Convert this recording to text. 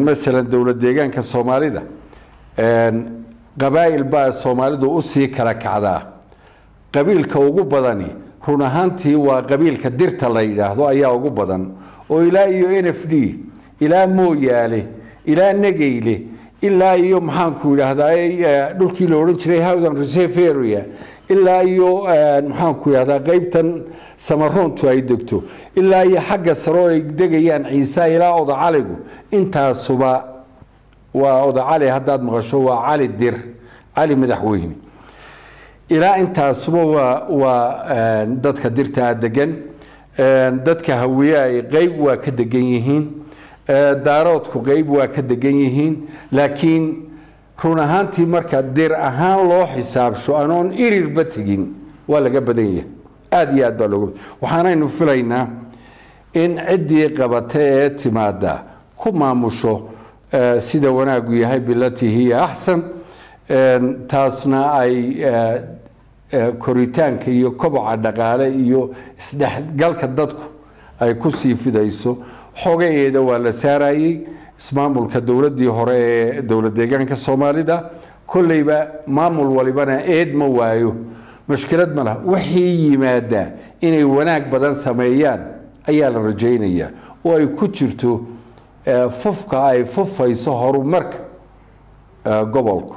مثلا دولة ديجان كالصومالي ده قبائل بقى الصومالي ده أسي كركعدا قبيل كوجو بدني هنا هانتي وقبيل كديرت الله يلاهدو أيها وجو بدن وإلى يو إن إف دي إلى مويالي إلى نجيلي إلا يوم حانكو هذا دول كيلو رنشري هذا رسيفيريا إلا يو حانكو هذا قيبتا سمرون توي دكتو إلا هي حق سروي دقيان عيسى إلى أوضع عليه أنت صبا وأوضع عليه هداد مغشوا علي الدير علي مدحويني إلى أنت صبا ودتك ديرتا دقن دتك هوية قيب وكدقينيهين daaroodku qayb waa ka degan yihiin laakiin run ahaantii marka dir ahaan loo xisaabsho anoon irirba tegin waa laga badan yahay aad iyo aad baa looga waxaanaynu filaynaa in ciddii qabatay ee timaada ku maamusho sida wanaagu yahay bilatii hiya axsan taasna ay koritaanka iyo koboca dhaqaale iyo isdhexgalka dadku ay ku sii fidayso xogeeyada waa la saarayay ismaamulka dawladii hore ee dawlad deegaanka Soomaalida kullayba maamul walibana eed ma waayo mushkilad ma laha wixii yimaada inay wanaag badan sameeyaan ayaa la rajaynayaa oo ay ku jirto fufka ay fufayso horumarka gobolka